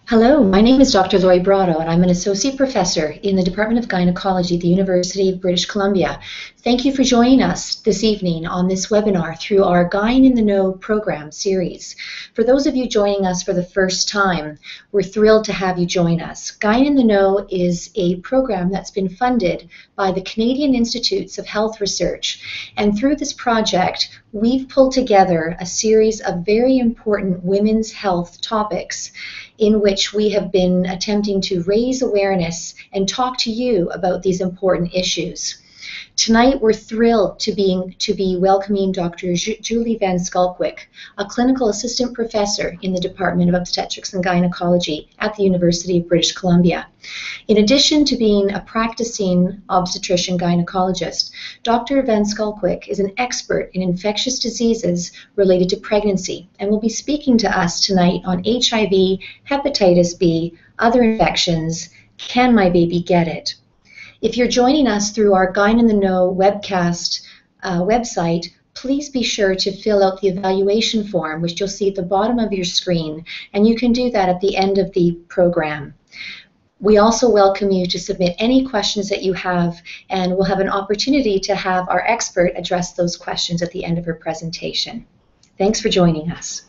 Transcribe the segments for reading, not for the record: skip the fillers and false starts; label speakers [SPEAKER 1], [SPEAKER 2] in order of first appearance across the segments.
[SPEAKER 1] Hello, my name is Dr. Lori Brotto, and I'm an associate professor in the Department of Gynecology at the University of British Columbia. Thank you for joining us this evening on this webinar through our Gyn in the Know program series. For those of you joining us for the first time, we're thrilled to have you join us. Gyn in the Know is a program that's been funded by the Canadian Institutes of Health Research, and through this project, we've pulled together a series of very important women's health topics in which we have been attempting to raise awareness and talk to you about these important issues. Tonight, we're thrilled to be welcoming Dr. Julie Van Schalkwyk, a clinical assistant professor in the Department of Obstetrics and Gynecology at the University of British Columbia. In addition to being a practicing obstetrician gynecologist, Dr. Van Schalkwyk is an expert in infectious diseases related to pregnancy and will be speaking to us tonight on HIV, hepatitis B, other infections, Can My Baby Get It? If you're joining us through our Gyn in the Know webcast website, please be sure to fill out the evaluation form, which you'll see at the bottom of your screen, and you can do that at the end of the program. We also welcome you to submit any questions that you have, and we'll have an opportunity to have our expert address those questions at the end of her presentation. Thanks for joining us.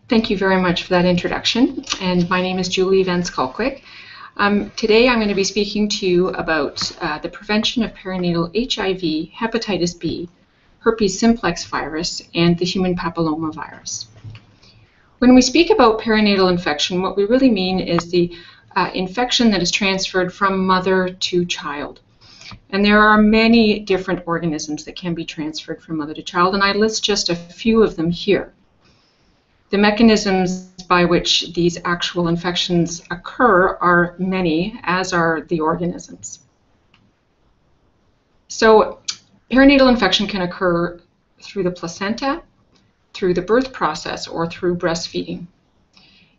[SPEAKER 2] Thank you very much for that introduction, and my name is Julie Van Schalkwyk. Today I'm going to be speaking to you about the prevention of perinatal HIV, hepatitis B, herpes simplex virus, and the human papillomavirus. When we speak about perinatal infection, what we really mean is the infection that is transferred from mother to child. And there are many different organisms that can be transferred from mother to child, and I list just a few of them here. The mechanisms by which these actual infections occur are many, as are the organisms. So, perinatal infection can occur through the placenta, through the birth process, or through breastfeeding.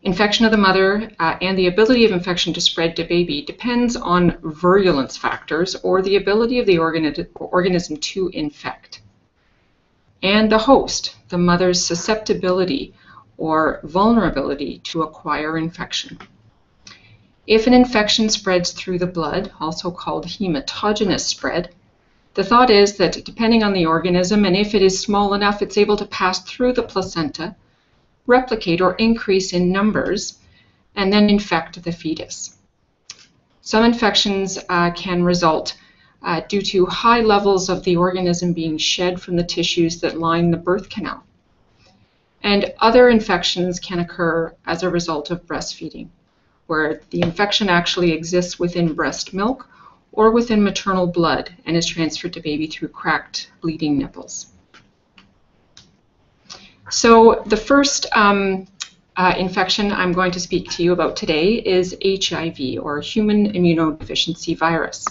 [SPEAKER 2] Infection of the mother and the ability of infection to spread to baby depends on virulence factors, or the ability of the organism to infect. And the host, the mother's susceptibility or vulnerability to acquire infection. If an infection spreads through the blood, also called hematogenous spread, the thought is that depending on the organism, and if it is small enough, it's able to pass through the placenta, replicate or increase in numbers, and then infect the fetus. Some infections can result due to high levels of the organism being shed from the tissues that line the birth canal. And other infections can occur as a result of breastfeeding, where the infection actually exists within breast milk or within maternal blood and is transferred to baby through cracked, bleeding nipples. So the first infection I'm going to speak to you about today is HIV, or human immunodeficiency virus.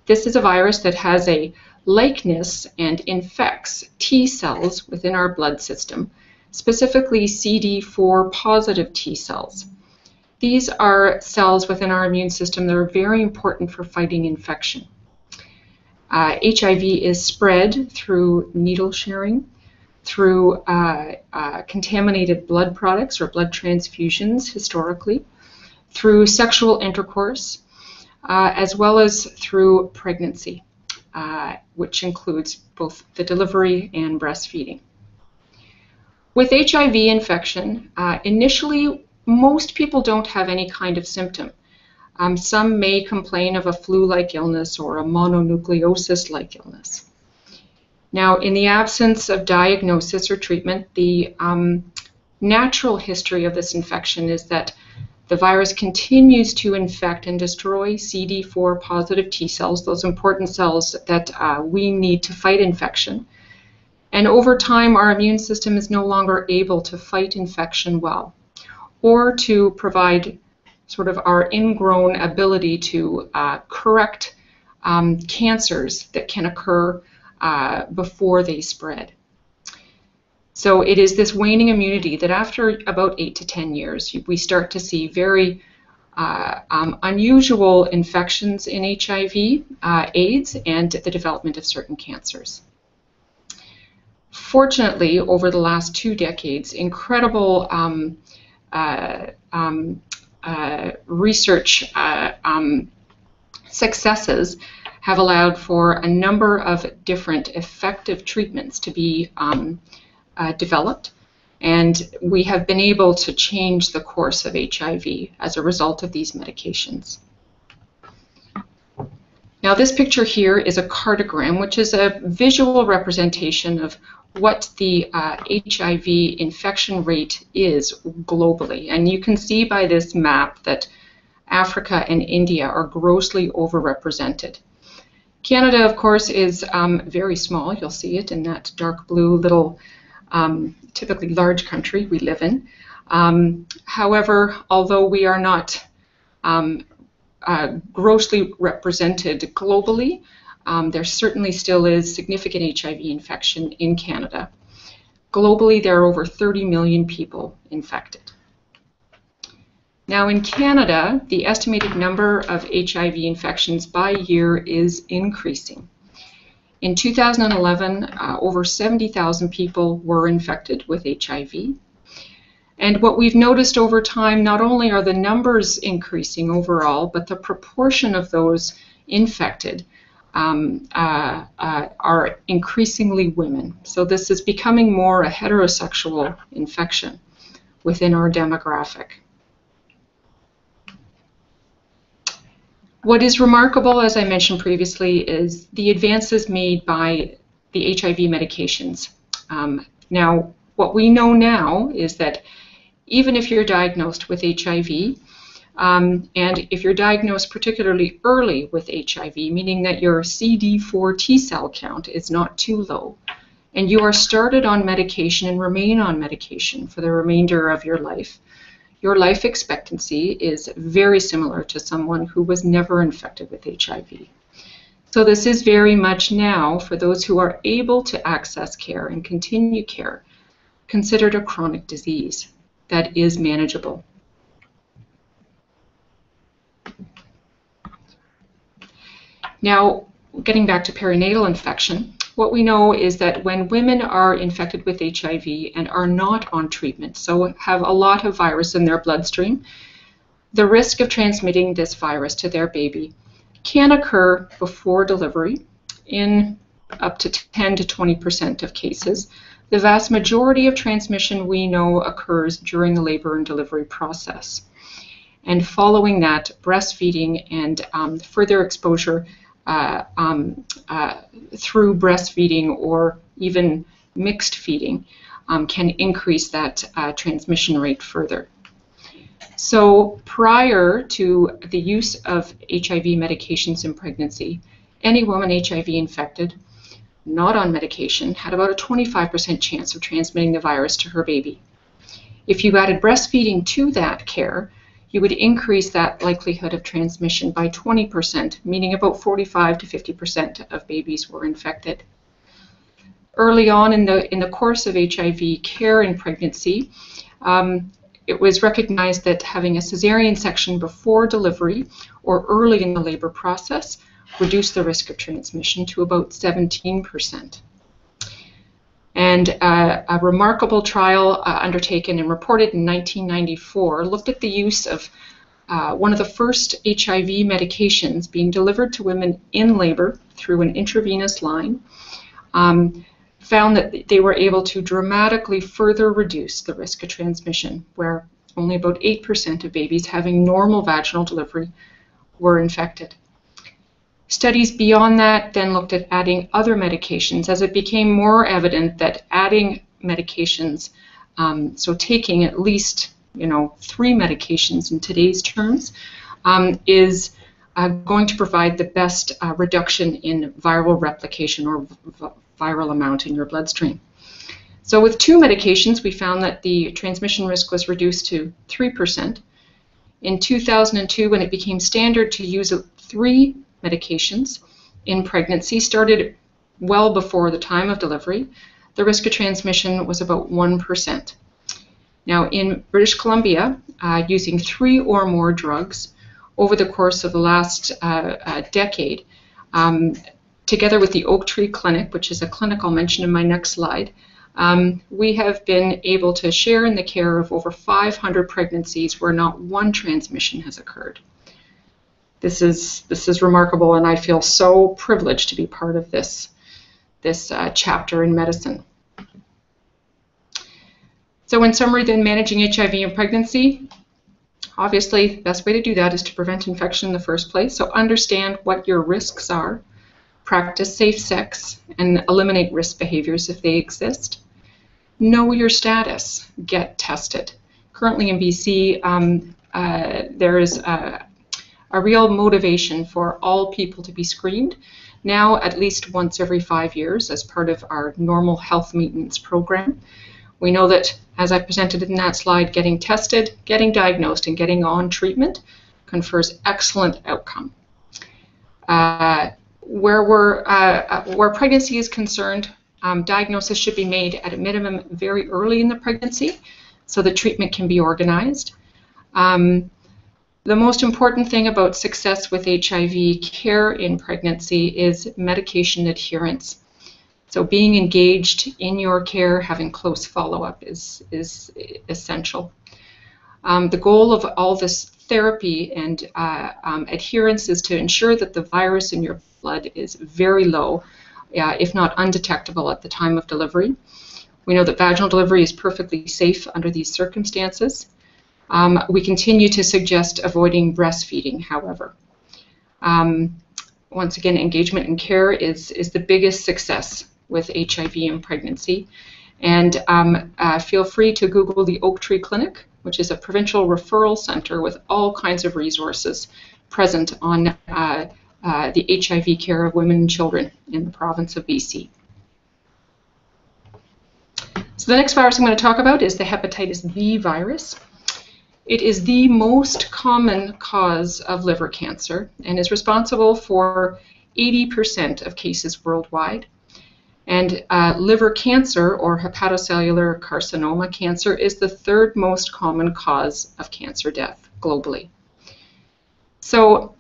[SPEAKER 2] This is a virus that has a likeness and infects T cells within our blood system, specifically CD4 positive T cells. These are cells within our immune system that are very important for fighting infection. HIV is spread through needle sharing, through contaminated blood products or blood transfusions historically, through sexual intercourse, as well as through pregnancy, which includes both the delivery and breastfeeding. With HIV infection, initially, most people don't have any kind of symptom. Some may complain of a flu-like illness or a mononucleosis-like illness. Now, in the absence of diagnosis or treatment, the natural history of this infection is that the virus continues to infect and destroy CD4 positive T cells, those important cells that we need to fight infection. And over time, our immune system is no longer able to fight infection well, or to provide sort of our ingrown ability to correct cancers that can occur before they spread. So it is this waning immunity that after about 8 to 10 years, we start to see very unusual infections in HIV, AIDS, and the development of certain cancers. Fortunately, over the last 2 decades, incredible research successes have allowed for a number of different effective treatments to be developed, and we have been able to change the course of HIV as a result of these medications. Now, this picture here is a cartogram, which is a visual representation of what the HIV infection rate is globally. And you can see by this map that Africa and India are grossly overrepresented. Canada, of course, is very small. You'll see it in that dark blue little typically large country we live in. However, although we are not grossly represented globally, there certainly still is significant HIV infection in Canada. Globally, there are over 30 million people infected. Now, in Canada, the estimated number of HIV infections by year is increasing. In 2011, over 70,000 people were infected with HIV. And what we've noticed over time, not only are the numbers increasing overall, but the proportion of those infected are increasingly women. So this is becoming more a heterosexual infection within our demographic. What is remarkable, as I mentioned previously, is the advances made by the HIV medications. Now, what we know now is that even if you're diagnosed with HIV, and if you're diagnosed particularly early with HIV, meaning that your CD4 T cell count is not too low, and you are started on medication and remain on medication for the remainder of your life expectancy is very similar to someone who was never infected with HIV. So this is very much now, for those who are able to access care and continue care, considered a chronic disease that is manageable. Now, getting back to perinatal infection, what we know is that when women are infected with HIV and are not on treatment, so have a lot of virus in their bloodstream, the risk of transmitting this virus to their baby can occur before delivery in up to 10 to 20% of cases. The vast majority of transmission we know occurs during the labor and delivery process. And following that, breastfeeding and further exposure through breastfeeding or even mixed feeding can increase that transmission rate further. So prior to the use of HIV medications in pregnancy, any woman HIV infected, not on medication, had about a 25% chance of transmitting the virus to her baby. If you added breastfeeding to that care, you would increase that likelihood of transmission by 20%, meaning about 45 to 50% of babies were infected. Early on in the course of HIV care in pregnancy, it was recognized that having a cesarean section before delivery or early in the labor process reduced the risk of transmission to about 17%. And a remarkable trial undertaken and reported in 1994 looked at the use of one of the first HIV medications being delivered to women in labor through an intravenous line, found that they were able to dramatically further reduce the risk of transmission, where only about 8% of babies having normal vaginal delivery were infected. Studies beyond that then looked at adding other medications as it became more evident that adding medications, so taking at least 3 medications in today's terms, is going to provide the best reduction in viral replication or viral amount in your bloodstream. So with 2 medications, we found that the transmission risk was reduced to 3%. In 2002, when it became standard to use 3 medications in pregnancy, started well before the time of delivery, the risk of transmission was about 1%. Now, in British Columbia, using 3 or more drugs over the course of the last decade, together with the Oak Tree Clinic, which is a clinic I'll mention in my next slide, we have been able to share in the care of over 500 pregnancies where not one transmission has occurred. This is remarkable, and I feel so privileged to be part of this chapter in medicine. So in summary then, managing HIV in pregnancy, obviously the best way to do that is to prevent infection in the first place. So understand what your risks are, practice safe sex, and eliminate risk behaviors if they exist. Know your status, get tested. Currently in BC, there is a real motivation for all people to be screened, now at least once every 5 years as part of our normal health maintenance program. We know that, as I presented in that slide, getting tested, getting diagnosed, and getting on treatment confers excellent outcome. Where pregnancy is concerned, diagnosis should be made at a minimum very early in the pregnancy so the treatment can be organized. The most important thing about success with HIV care in pregnancy is medication adherence. So being engaged in your care, having close follow-up is essential. The goal of all this therapy and adherence is to ensure that the virus in your blood is very low, if not undetectable at the time of delivery. We know that vaginal delivery is perfectly safe under these circumstances. We continue to suggest avoiding breastfeeding, however. Once again, engagement in care is the biggest success with HIV in pregnancy. And feel free to Google the Oak Tree Clinic, which is a provincial referral center with all kinds of resources present on the HIV care of women and children in the province of BC. So the next virus I'm going to talk about is the hepatitis B virus. It is the most common cause of liver cancer and is responsible for 80% of cases worldwide. And liver cancer, or hepatocellular carcinoma cancer, is the 3rd most common cause of cancer death globally. So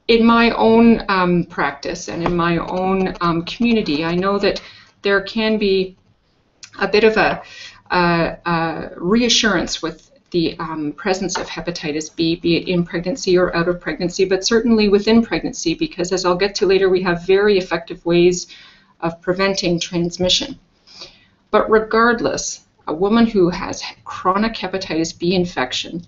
[SPEAKER 2] in my own practice and in my own community, I know that there can be a bit of a reassurance with the presence of hepatitis B, be it in pregnancy or out of pregnancy, but certainly within pregnancy, because as I'll get to later, we have very effective ways of preventing transmission. But regardless, a woman who has chronic hepatitis B infection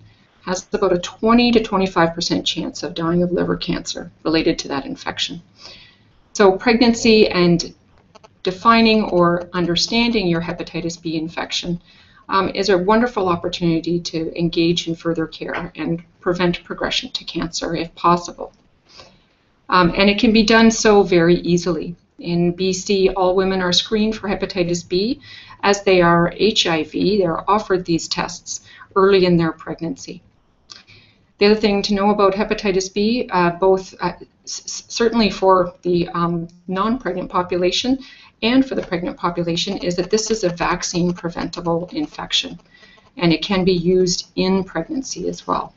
[SPEAKER 2] has about a 20 to 25% chance of dying of liver cancer related to that infection. So pregnancy and defining or understanding your hepatitis B infection is a wonderful opportunity to engage in further care and prevent progression to cancer if possible. And it can be done so very easily. In BC, all women are screened for hepatitis B. As they are HIV, they're offered these tests early in their pregnancy. The other thing to know about hepatitis B, certainly for the non-pregnant population and for the pregnant population, is that this is a vaccine-preventable infection, and it can be used in pregnancy as well.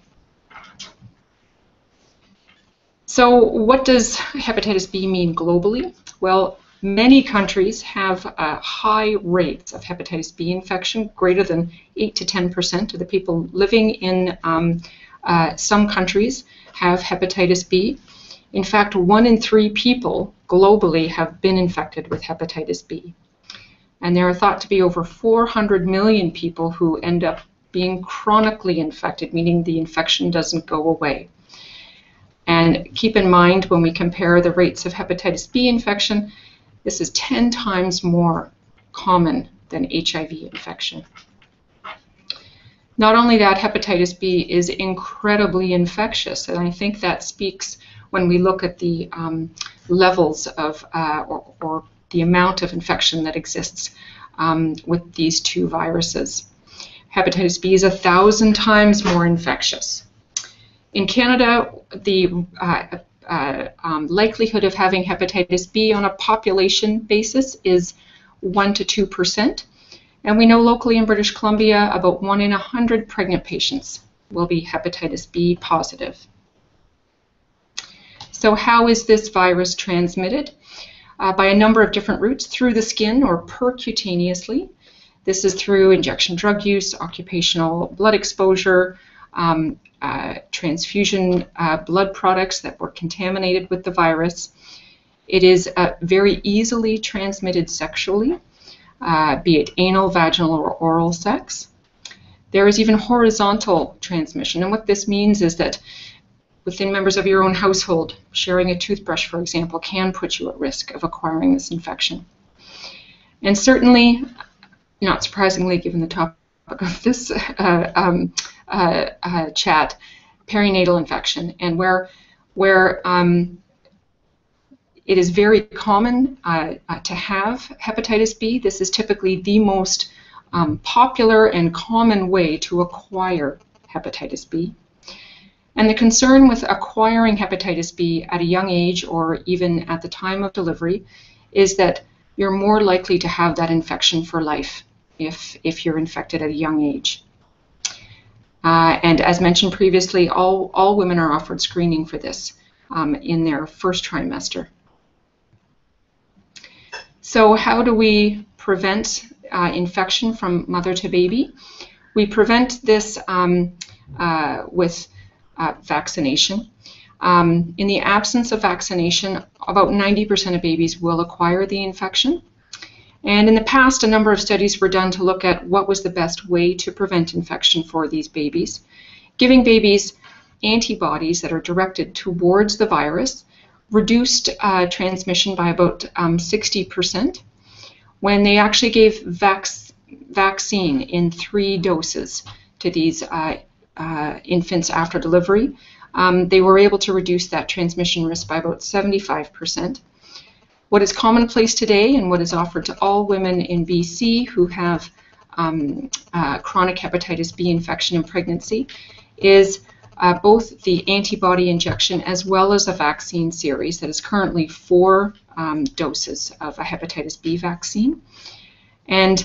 [SPEAKER 2] So what does hepatitis B mean globally? Well, many countries have high rates of hepatitis B infection, greater than 8 to 10% of the people living in some countries have hepatitis B. In fact, 1 in 3 people globally have been infected with hepatitis B. And there are thought to be over 400 million people who end up being chronically infected, meaning the infection doesn't go away. And keep in mind, when we compare the rates of hepatitis B infection, this is 10 times more common than HIV infection. Not only that, hepatitis B is incredibly infectious, and I think that speaks when we look at the levels of, or the amount of infection that exists with these 2 viruses. Hepatitis B is 1,000 times more infectious. In Canada, the likelihood of having hepatitis B on a population basis is 1 to 2%. And we know locally in British Columbia, about 1 in 100 pregnant patients will be hepatitis B positive. So how is this virus transmitted? By a number of different routes, through the skin or percutaneously. This is through injection drug use, occupational blood exposure, transfusion blood products that were contaminated with the virus. It is very easily transmitted sexually, be it anal, vaginal, or oral sex. There is even horizontal transmission, and what this means is that within members of your own household, sharing a toothbrush, for example, can put you at risk of acquiring this infection. And certainly, not surprisingly, given the topic of this chat, perinatal infection, and where it is very common to have hepatitis B. This is typically the most popular and common way to acquire hepatitis B. And the concern with acquiring hepatitis B at a young age or even at the time of delivery is that you're more likely to have that infection for life if you're infected at a young age. And as mentioned previously, all women are offered screening for this in their first trimester. So how do we prevent infection from mother to baby? We prevent this with vaccination. In the absence of vaccination, about 90% of babies will acquire the infection. And in the past, a number of studies were done to look at what was the best way to prevent infection for these babies. Giving babies antibodies that are directed towards the virus reduced transmission by about 60%. When they actually gave vaccine in 3 doses to these infants after delivery, they were able to reduce that transmission risk by about 75%. What is commonplace today and what is offered to all women in BC who have chronic hepatitis B infection in pregnancy is both the antibody injection as well as a vaccine series that is currently 4 doses of a hepatitis B vaccine. And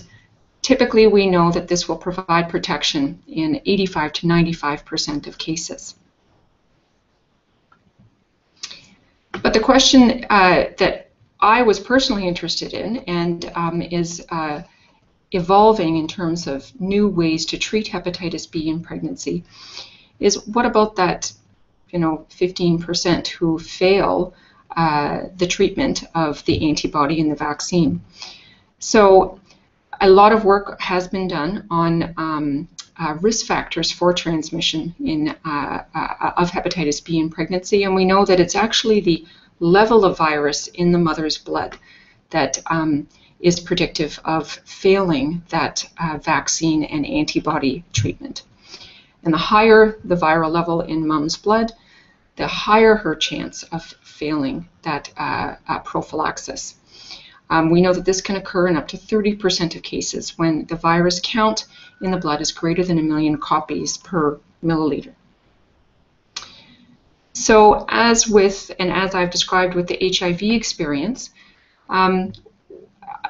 [SPEAKER 2] typically we know that this will provide protection in 85 to 95% of cases. But the question that I was personally interested in and is evolving in terms of new ways to treat hepatitis B in pregnancy is what about that 15% who fail the treatment of the antibody and the vaccine. So a lot of work has been done on risk factors for transmission of hepatitis B in pregnancy, and we know that it's actually the level of virus in the mother's blood that is predictive of failing that vaccine and antibody treatment. And the higher the viral level in mom's blood, the higher her chance of failing that prophylaxis. We know that this can occur in up to 30% of cases when the virus count in the blood is greater than 1 million copies per milliliter. So as I've described with the HIV experience,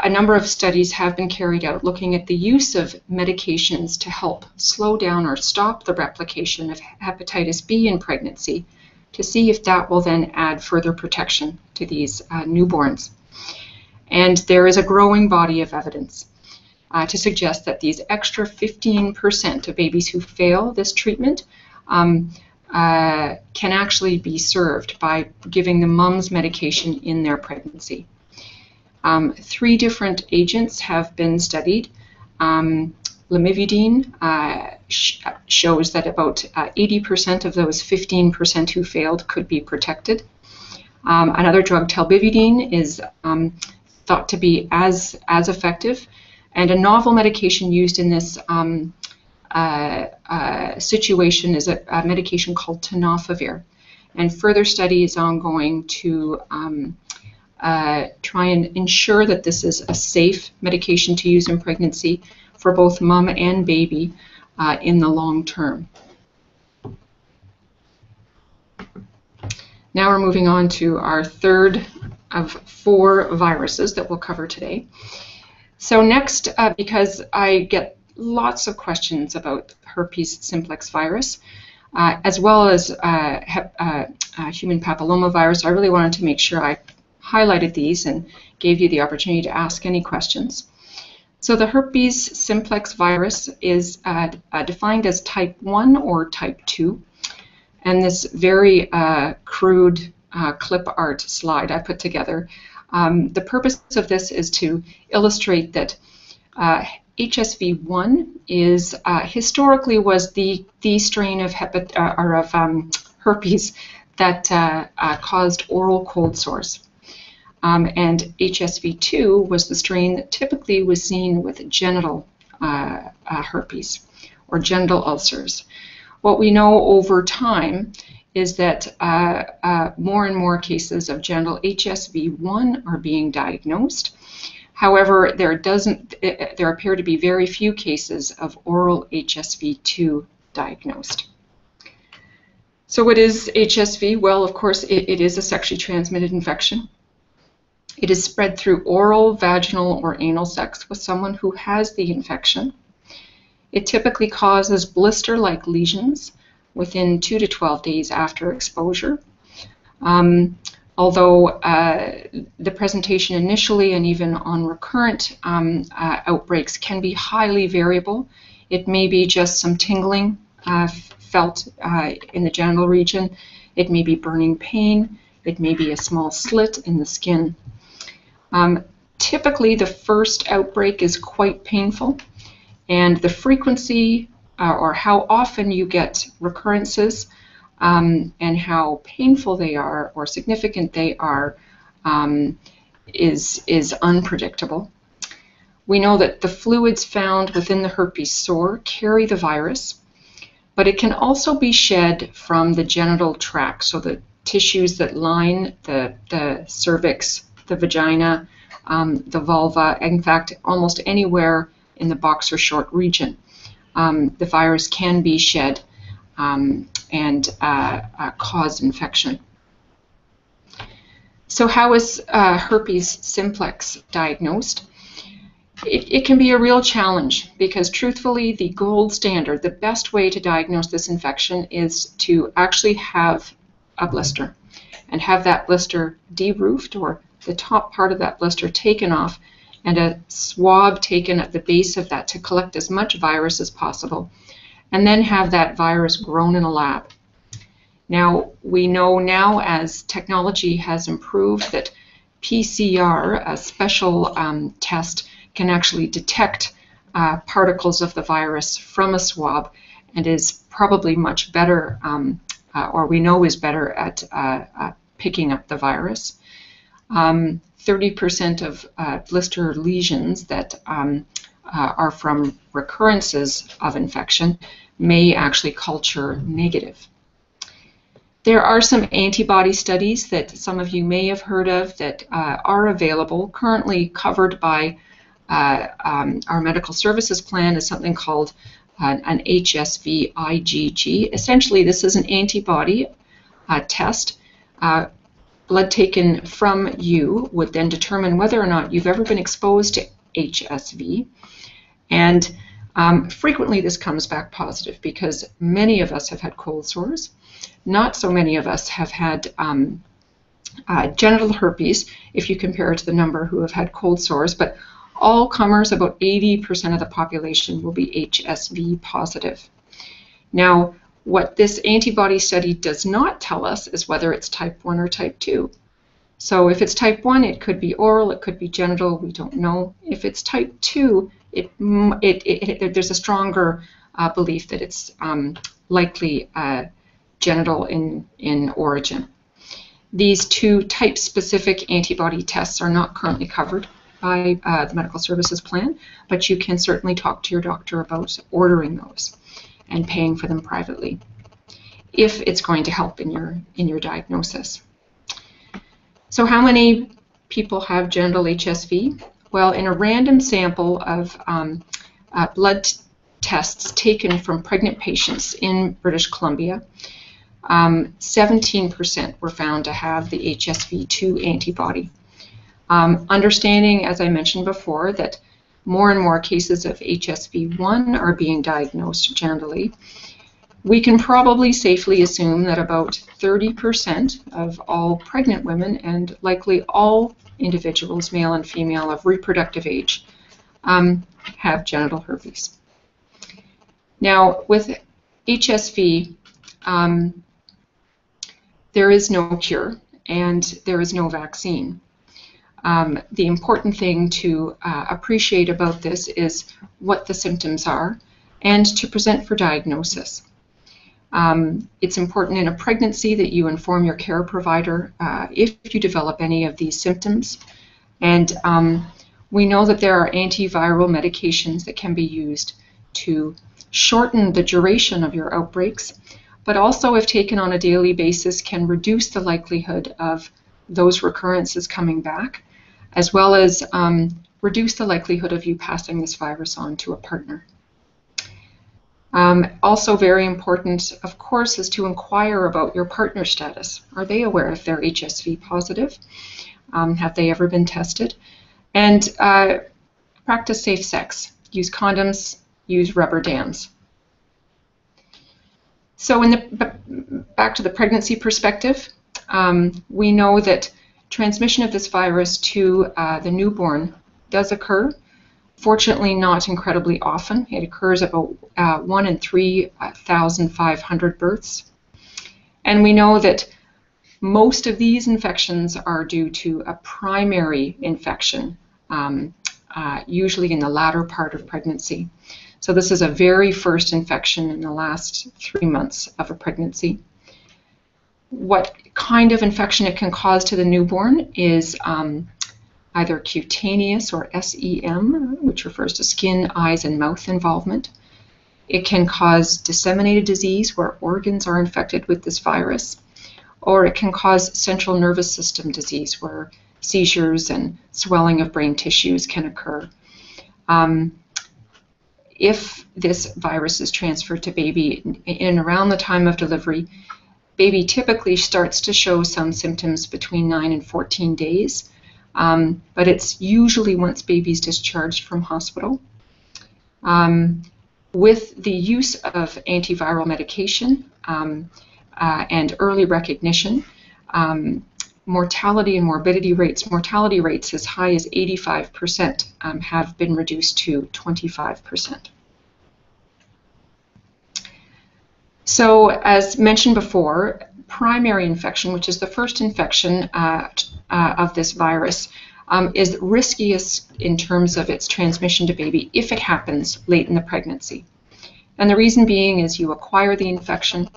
[SPEAKER 2] a number of studies have been carried out looking at the use of medications to help slow down or stop the replication of hepatitis B in pregnancy to see if that will then add further protection to these newborns. And there is a growing body of evidence to suggest that these extra 15% of babies who fail this treatment can actually be served by giving the mom's medication in their pregnancy. 3 different agents have been studied. Lamivudine shows that about 80% of those 15% who failed could be protected. Another drug, talbivudine, is thought to be as effective, and a novel medication used in this situation is a medication called tenofovir. And further study is ongoing to try and ensure that this is a safe medication to use in pregnancy for both mom and baby in the long term. Now we're moving on to our third of 4 viruses that we'll cover today. So next, because I get lots of questions about herpes simplex virus, as well as human papillomavirus, I really wanted to make sure I highlighted these and gave you the opportunity to ask any questions. So the herpes simplex virus is defined as type 1 or type 2. And this very crude clip art slide I put together, the purpose of this is to illustrate that HSV1 is historically was the strain of herpes that caused oral cold sores. And HSV2 was the strain that typically was seen with genital herpes or genital ulcers. What we know over time is that more and more cases of genital HSV1 are being diagnosed. However, there appear to be very few cases of oral HSV2 diagnosed. So what is HSV? Well, of course, it is a sexually transmitted infection. It is spread through oral, vaginal, or anal sex with someone who has the infection. It typically causes blister-like lesions within 2 to 12 days after exposure. Although the presentation initially and even on recurrent outbreaks can be highly variable. It may be just some tingling felt in the genital region. It may be burning pain. It may be a small slit in the skin. Typically, the first outbreak is quite painful, and the frequency or how often you get recurrences and how painful they are or significant they are is unpredictable. We know that the fluids found within the herpes sore carry the virus, but it can also be shed from the genital tract, so the tissues that line the cervix, the vagina, the vulva, in fact, almost anywhere in the boxer short region. The virus can be shed and cause infection. So how is herpes simplex diagnosed? It can be a real challenge because truthfully the gold standard, the best way to diagnose this infection is to actually have a blister and have that blister de-roofed or the top part of that blister taken off and a swab taken at the base of that to collect as much virus as possible, and then have that virus grown in a lab. Now, we know now as technology has improved that PCR, a special test, can actually detect particles of the virus from a swab and is probably much better, or we know is better at picking up the virus. 30% of blister lesions that are from recurrences of infection may actually culture negative. There are some antibody studies that some of you may have heard of that are available, currently covered by our medical services plan is something called an HSV IgG. Essentially, this is an antibody test. Blood taken from you would then determine whether or not you've ever been exposed to HSV. And frequently this comes back positive because many of us have had cold sores. Not so many of us have had genital herpes, if you compare it to the number who have had cold sores, but all comers, about 80% of the population, will be HSV positive. Now, what this antibody study does not tell us is whether it's type 1 or type 2. So if it's type 1, it could be oral, it could be genital, we don't know. If it's type 2, there's a stronger belief that it's likely genital in origin. These two type-specific antibody tests are not currently covered by the medical services plan, but you can certainly talk to your doctor about ordering those and paying for them privately if it's going to help in your diagnosis. So how many people have genital HSV? Well, in a random sample of blood tests taken from pregnant patients in British Columbia, 17% were found to have the HSV2 antibody. Understanding, as I mentioned before, that more and more cases of HSV1 are being diagnosed generally, we can probably safely assume that about 30% of all pregnant women, and likely all individuals, male and female, of reproductive age, have genital herpes. Now, with HSV, there is no cure and there is no vaccine. The important thing to appreciate about this is what the symptoms are and to present for diagnosis. It's important in a pregnancy that you inform your care provider if you develop any of these symptoms. And we know that there are antiviral medications that can be used to shorten the duration of your outbreaks, but also, if taken on a daily basis, can reduce the likelihood of those recurrences coming back, as well as reduce the likelihood of you passing this virus on to a partner. Also very important, of course, is to inquire about your partner status. Are they aware if they're HSV positive? Have they ever been tested? And practice safe sex. Use condoms, use rubber dams. So back to the pregnancy perspective, we know that transmission of this virus to the newborn does occur. Fortunately, not incredibly often. It occurs about 1 in 3,500 births. And we know that most of these infections are due to a primary infection, usually in the latter part of pregnancy. So this is a very first infection in the last 3 months of a pregnancy. What kind of infection it can cause to the newborn is either cutaneous or SEM, which refers to skin, eyes, and mouth involvement. It can cause disseminated disease where organs are infected with this virus, or it can cause central nervous system disease where seizures and swelling of brain tissues can occur. If this virus is transferred to baby in and around the time of delivery, baby typically starts to show some symptoms between 9 and 14 days, but it's usually once baby's discharged from hospital. With the use of antiviral medication and early recognition, mortality and morbidity rates, mortality rates as high as 85% have been reduced to 25%. So, as mentioned before, primary infection, which is the first infection of this virus, is riskiest in terms of its transmission to baby if it happens late in the pregnancy. And the reason being is you acquire the infection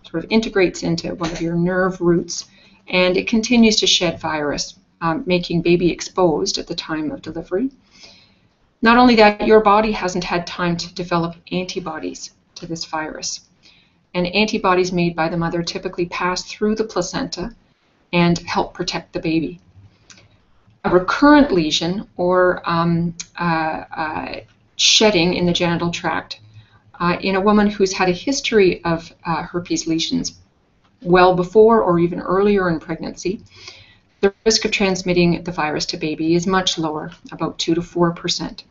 [SPEAKER 2] sort of integrates into one of your nerve roots, and it continues to shed virus, making baby exposed at the time of delivery. Not only that, your body hasn't had time to develop antibodies to this virus. And antibodies made by the mother typically pass through the placenta and help protect the baby. A recurrent lesion or shedding in the genital tract in a woman who's had a history of herpes lesions well before or even earlier in pregnancy, the risk of transmitting the virus to baby is much lower, about 2 to 4%.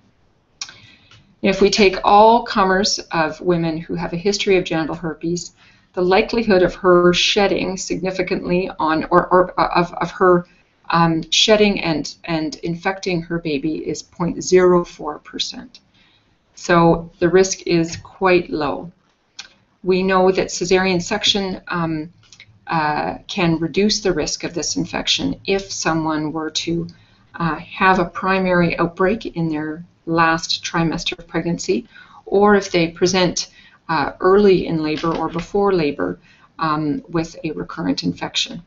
[SPEAKER 2] If we take all comers of women who have a history of genital herpes, the likelihood of her shedding significantly on, or of her shedding and infecting her baby is 0.04%. So the risk is quite low. We know that cesarean section can reduce the risk of this infection if someone were to have a primary outbreak in their last trimester of pregnancy, or if they present early in labor or before labor with a recurrent infection.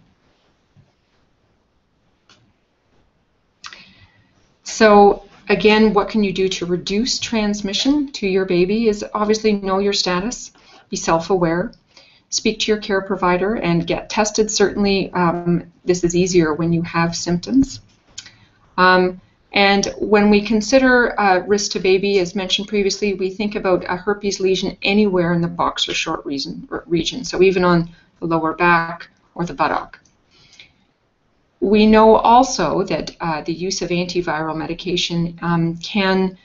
[SPEAKER 2] So again, what can you do to reduce transmission to your baby is obviously know your status, be self-aware, speak to your care provider, and get tested. Certainly, this is easier when you have symptoms. And when we consider risk to baby, as mentioned previously, we think about a herpes lesion anywhere in the boxer short region, so even on the lower back or the buttock. We know also that the use of antiviral medication can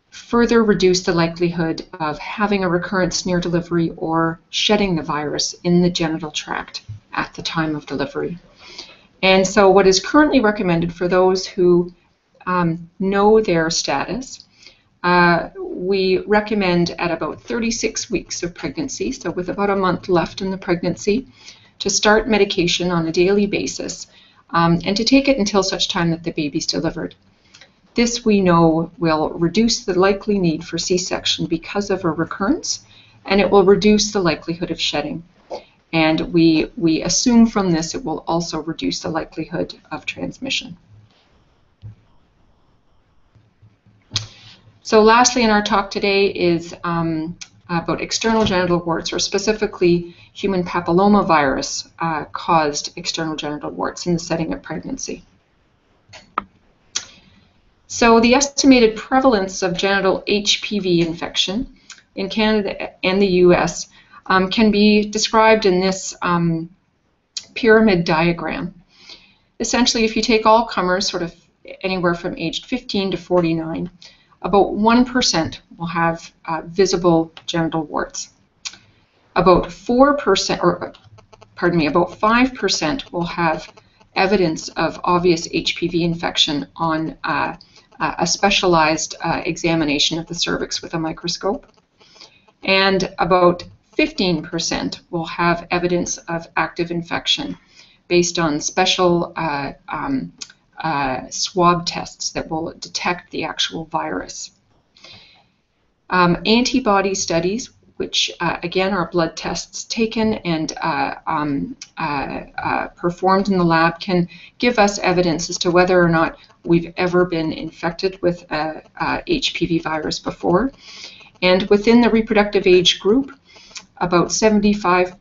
[SPEAKER 2] further reduce the likelihood of having a recurrence near delivery or shedding the virus in the genital tract at the time of delivery. And so what is currently recommended for those who know their status, we recommend at about 36 weeks of pregnancy, so with about a month left in the pregnancy, to start medication on a daily basis and to take it until such time that the baby's delivered. This we know will reduce the likely need for C-section because of a recurrence, and it will reduce the likelihood of shedding. And we assume from this it will also reduce the likelihood of transmission. So lastly in our talk today is about external genital warts, or specifically human papillomavirus caused external genital warts in the setting of pregnancy. So the estimated prevalence of genital HPV infection in Canada and the US can be described in this pyramid diagram. Essentially, if you take all comers, sort of anywhere from aged 15 to 49, about 1% will have visible genital warts. About 4%, or pardon me, about 5% will have evidence of obvious HPV infection on a specialized examination of the cervix with a microscope. And about 15% will have evidence of active infection based on special swab tests that will detect the actual virus. Antibody studies, which again are blood tests taken and performed in the lab, can give us evidence as to whether or not we've ever been infected with a HPV virus before. And within the reproductive age group, about 75%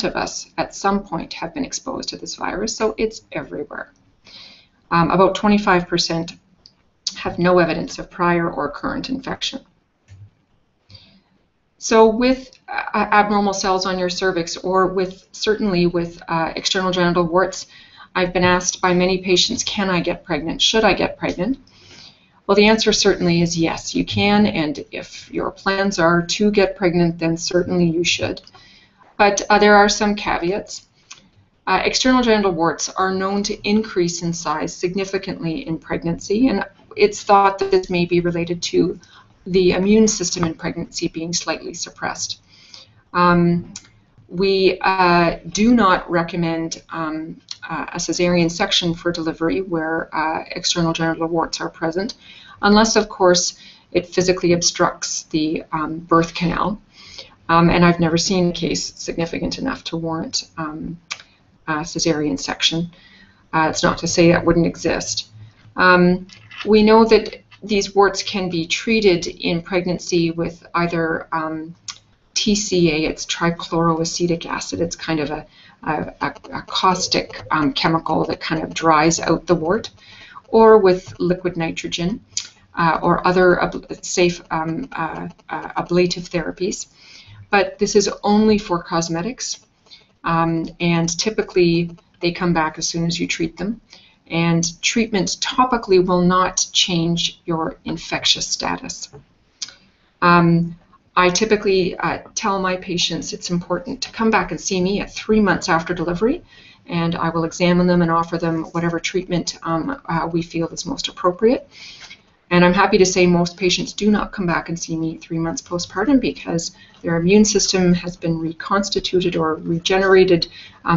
[SPEAKER 2] of us at some point have been exposed to this virus, so it's everywhere. About 25% have no evidence of prior or current infection. So with abnormal cells on your cervix, or certainly with external genital warts, I've been asked by many patients, can I get pregnant? Should I get pregnant? Well, the answer certainly is yes, you can, and if your plans are to get pregnant, then certainly you should. But there are some caveats. External genital warts are known to increase in size significantly in pregnancy, and it's thought that this may be related to the immune system in pregnancy being slightly suppressed. We do not recommend a cesarean section for delivery where external genital warts are present, unless, of course, it physically obstructs the birth canal. And I've never seen a case significant enough to warrant a cesarean section. It's not to say that wouldn't exist. We know that these warts can be treated in pregnancy with either TCA, it's trichloroacetic acid. It's kind of a caustic chemical that kind of dries out the wart, or with liquid nitrogen or other safe ablative therapies. But this is only for cosmetics, and typically they come back as soon as you treat them. And treatment topically will not change your infectious status. I typically tell my patients it's important to come back and see me at 3 months after delivery, and I will examine them and offer them whatever treatment we feel is most appropriate. And I'm happy to say most patients do not come back and see me 3 months postpartum because their immune system has been reconstituted or regenerated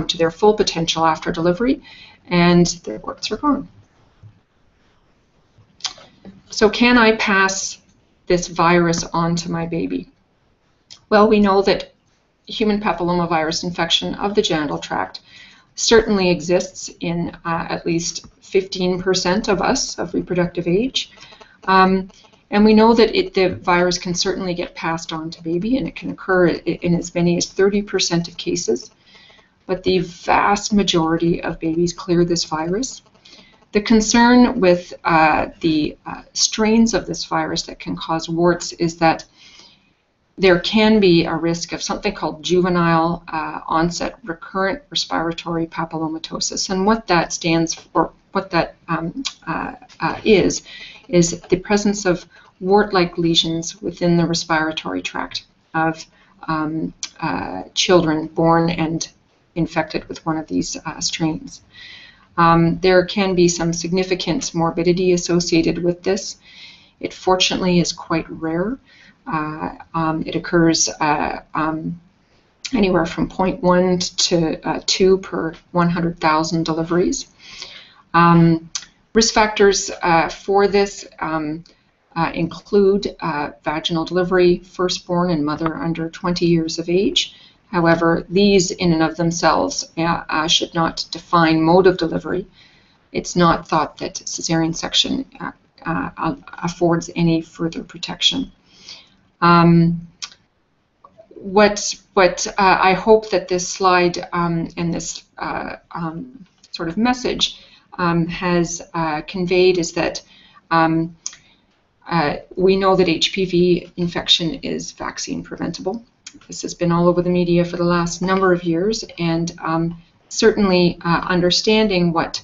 [SPEAKER 2] to their full potential after delivery, and their warts are gone. So can I pass this virus on to my baby? Well, we know that human papillomavirus infection of the genital tract certainly exists in at least 15% of us of reproductive age. And we know that the virus can certainly get passed on to baby, and it can occur in as many as 30% of cases. But the vast majority of babies clear this virus. The concern with the strains of this virus that can cause warts is that there can be a risk of something called juvenile onset recurrent respiratory papillomatosis. And what that stands for, what that is the presence of wart-like lesions within the respiratory tract of children born and infected with one of these strains. There can be some significant morbidity associated with this. It fortunately is quite rare. It occurs anywhere from 0.1 to 2 per 100,000 deliveries. Risk factors for this include vaginal delivery, firstborn, and mother under 20 years of age. However, these in and of themselves should not define mode of delivery. It's not thought that cesarean section affords any further protection. What I hope that this slide and this sort of message has conveyed is that we know that HPV infection is vaccine preventable. This has been all over the media for the last number of years, and certainly understanding what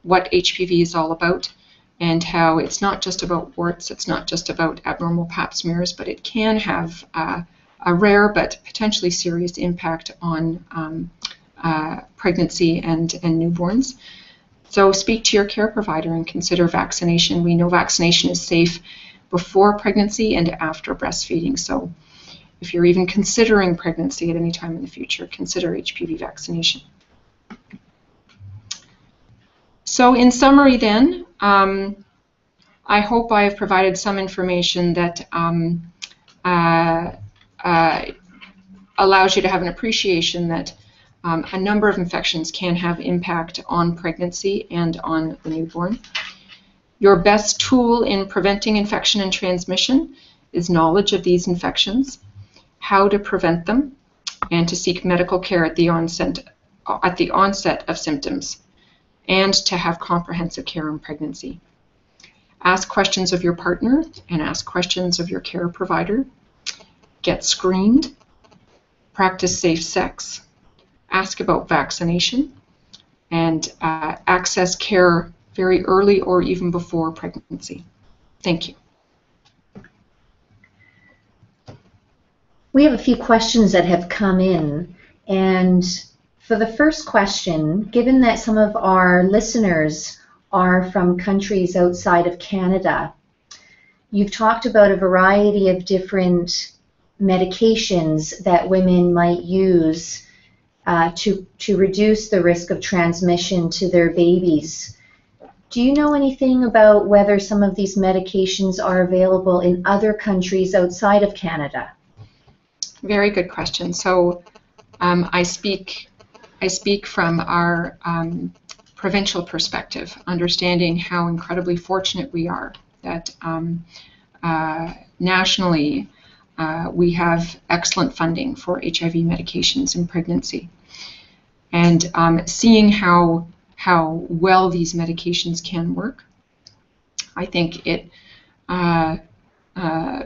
[SPEAKER 2] HPV is all about and how it's not just about warts, it's not just about abnormal pap smears, but it can have a rare but potentially serious impact on pregnancy and newborns. So speak to your care provider and consider vaccination. We know vaccination is safe before pregnancy and after breastfeeding. So if you're even considering pregnancy at any time in the future, consider HPV vaccination. So in summary then, I hope I have provided some information that allows you to have an appreciation that a number of infections can have impact on pregnancy and on the newborn. Your best tool in preventing infection and transmission is knowledge of these infections, how to prevent them, and to seek medical care at the onset of symptoms, and to have comprehensive care in pregnancy. Ask questions of your partner and ask questions of your care provider. Get screened. Practice safe sex. Ask about vaccination, and access care very early or even before pregnancy. Thank you.
[SPEAKER 1] We have a few questions that have come in, and for the first question, given that some of our listeners are from countries outside of Canada, you've talked about a variety of different medications that women might use to reduce the risk of transmission to their babies. Do you know anything about whether some of these medications are available in other countries outside of Canada?
[SPEAKER 2] Very good question. So I speak from our provincial perspective, understanding how incredibly fortunate we are that nationally we have excellent funding for HIV medications in pregnancy. And seeing how well these medications can work, I think it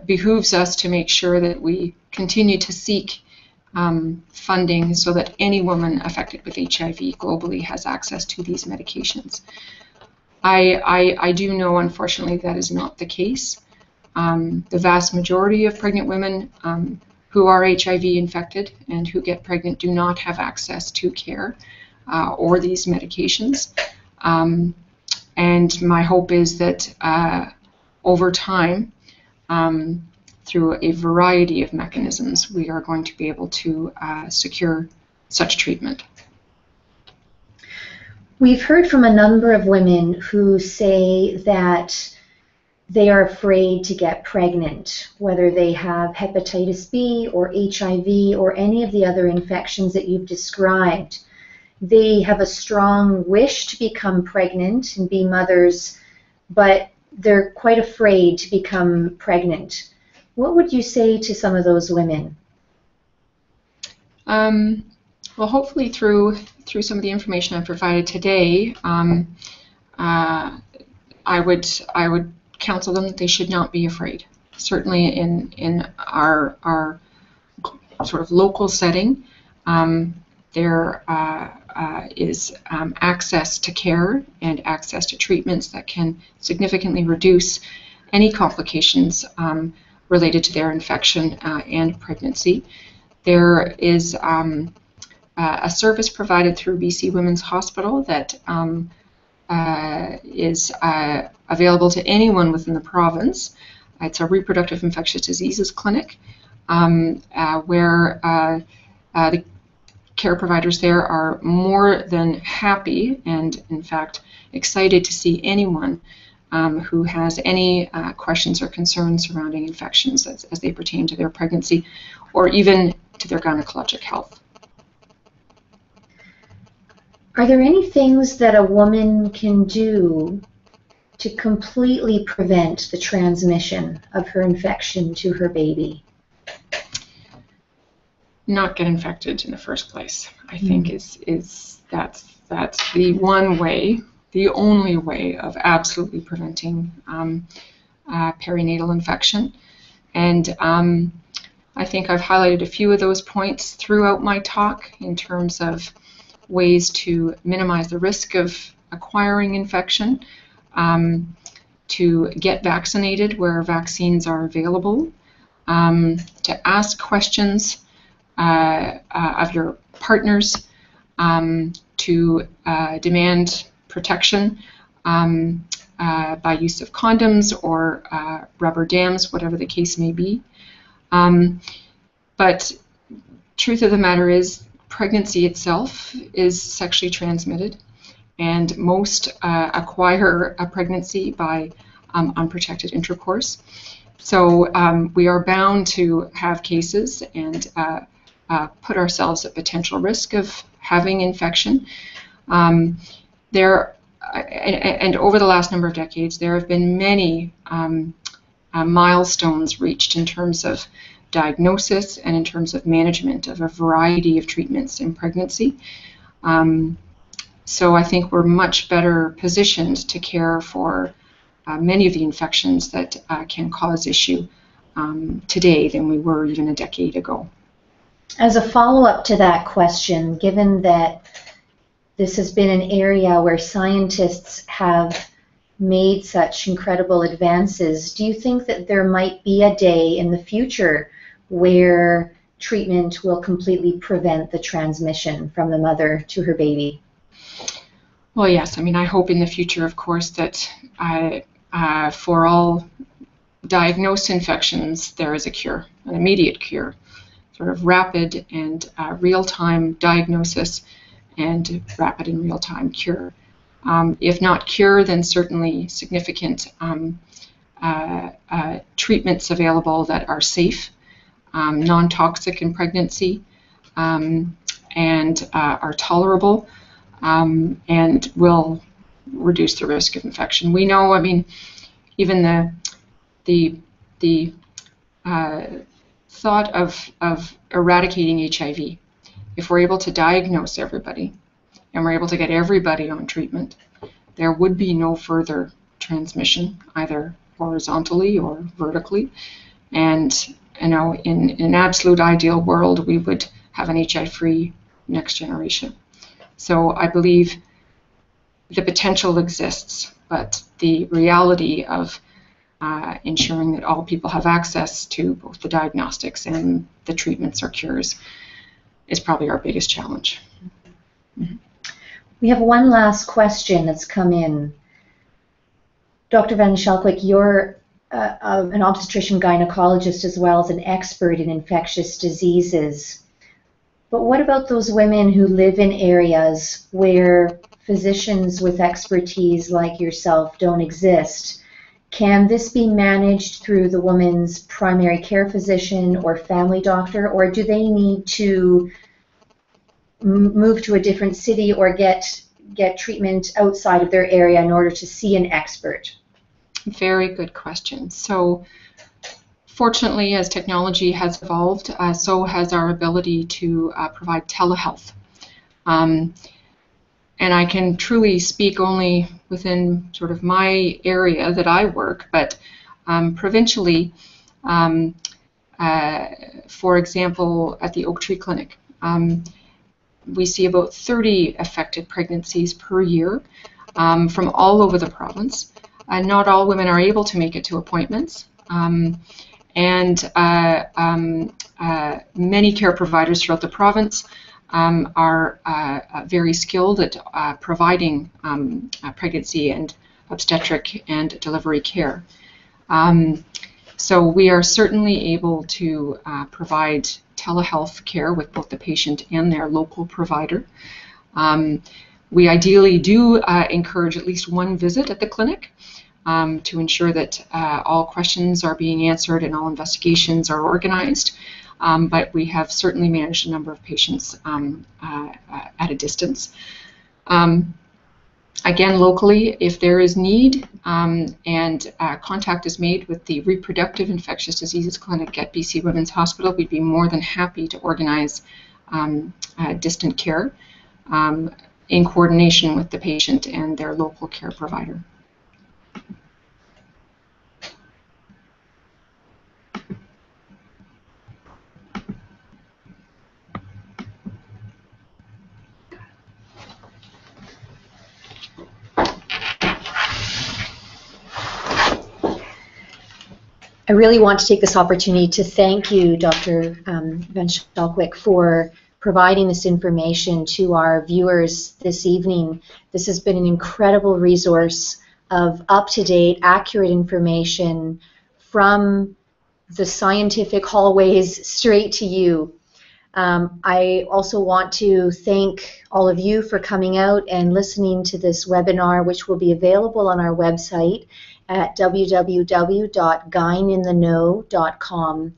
[SPEAKER 2] behooves us to make sure that we continue to seek funding so that any woman affected with HIV globally has access to these medications. I do know, unfortunately, that is not the case. The vast majority of pregnant women who are HIV infected and who get pregnant do not have access to care or these medications. And my hope is that over time, through a variety of mechanisms, we are going to be able to secure such treatment.
[SPEAKER 1] We've heard from a number of women who say that they are afraid to get pregnant, whether they have hepatitis B or HIV or any of the other infections that you've described. They have a strong wish to become pregnant and be mothers, but they're quite afraid to become pregnant. What would you say to some of those women?
[SPEAKER 2] Well, hopefully through some of the information I've provided today, I would counsel them that they should not be afraid. certainly in our sort of local setting, there is access to care and access to treatments that can significantly reduce any complications related to their infection and pregnancy. There is a service provided through BC Women's Hospital that is available to anyone within the province. It's a reproductive infectious diseases clinic where the care providers there are more than happy and, in fact, excited to see anyone who has any questions or concerns surrounding infections as they pertain to their pregnancy or even to their gynecologic health.
[SPEAKER 1] Are there any things that a woman can do to completely prevent the transmission of her infection to her baby?
[SPEAKER 2] Not get infected in the first place, I think that's the one way, the only way of absolutely preventing perinatal infection. And I think I've highlighted a few of those points throughout my talk in terms of ways to minimize the risk of acquiring infection, to get vaccinated where vaccines are available, to ask questions of your partners, to demand protection by use of condoms or rubber dams, whatever the case may be. But truth of the matter is, pregnancy itself is sexually transmitted, and most acquire a pregnancy by unprotected intercourse. So we are bound to have cases and put ourselves at potential risk of having infection. And over the last number of decades, there have been many milestones reached in terms of diagnosis and in terms of management of a variety of treatments in pregnancy. So I think we're much better positioned to care for many of the infections that can cause issue today than we were even a decade ago.
[SPEAKER 1] As a follow-up to that question, given that this has been an area where scientists have made such incredible advances, do you think that there might be a day in the future where treatment will completely prevent the transmission from the mother to her baby?
[SPEAKER 2] Well, yes. I mean, I hope in the future, of course, that for all diagnosed infections, there is a cure, an immediate cure, sort of rapid and real-time diagnosis and rapid and real-time cure. If not cure, then certainly significant treatments available that are safe, non-toxic in pregnancy, and are tolerable, and will reduce the risk of infection. We know, I mean, even the thought of eradicating HIV, if we're able to diagnose everybody and we're able to get everybody on treatment, there would be no further transmission, either horizontally or vertically. And you know, in an absolute ideal world, we would have an HIV-free next generation. So I believe the potential exists, but the reality of ensuring that all people have access to both the diagnostics and the treatments or cures is probably our biggest challenge. Mm-hmm.
[SPEAKER 1] We have one last question that's come in. Dr. Van Schalkwyk, you're an obstetrician gynecologist as well as an expert in infectious diseases. But what about those women who live in areas where physicians with expertise like yourself don't exist? Can this be managed through the woman's primary care physician or family doctor, or do they need to move to a different city or get treatment outside of their area in order to see an expert?
[SPEAKER 2] Very good question. So fortunately, as technology has evolved, so has our ability to provide telehealth. And I can truly speak only within sort of my area that I work, but provincially, For example, at the Oak Tree Clinic, we see about 30 affected pregnancies per year from all over the province. Not all women are able to make it to appointments. And many care providers throughout the province are very skilled at providing pregnancy and obstetric and delivery care. So we are certainly able to provide telehealth care with both the patient and their local provider. We ideally do encourage at least one visit at the clinic to ensure that all questions are being answered and all investigations are organized. But we have certainly managed a number of patients at a distance. Again, locally, if there is need and contact is made with the Reproductive Infectious Diseases Clinic at BC Women's Hospital, we'd be more than happy to organize distant care in coordination with the patient and their local care provider.
[SPEAKER 1] I really want to take this opportunity to thank you, Dr. Van Schalkwyk, for providing this information to our viewers this evening. This has been an incredible resource of up-to-date, accurate information from the scientific hallways straight to you. I also want to thank all of you for coming out and listening to this webinar, which will be available on our website at www.gyneintheknow.com.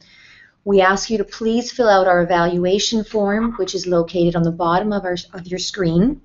[SPEAKER 1] We ask you to please fill out our evaluation form, which is located on the bottom of your screen.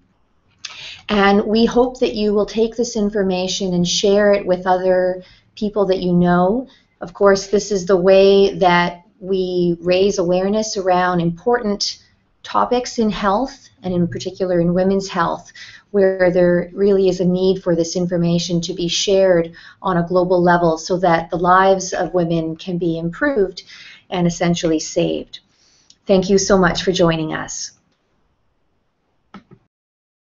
[SPEAKER 1] And we hope that you will take this information and share it with other people that you know. Of course, this is the way that we raise awareness around important topics in health, and in particular in women's health, where there really is a need for this information to be shared on a global level so that the lives of women can be improved and essentially saved. Thank you so much for joining us.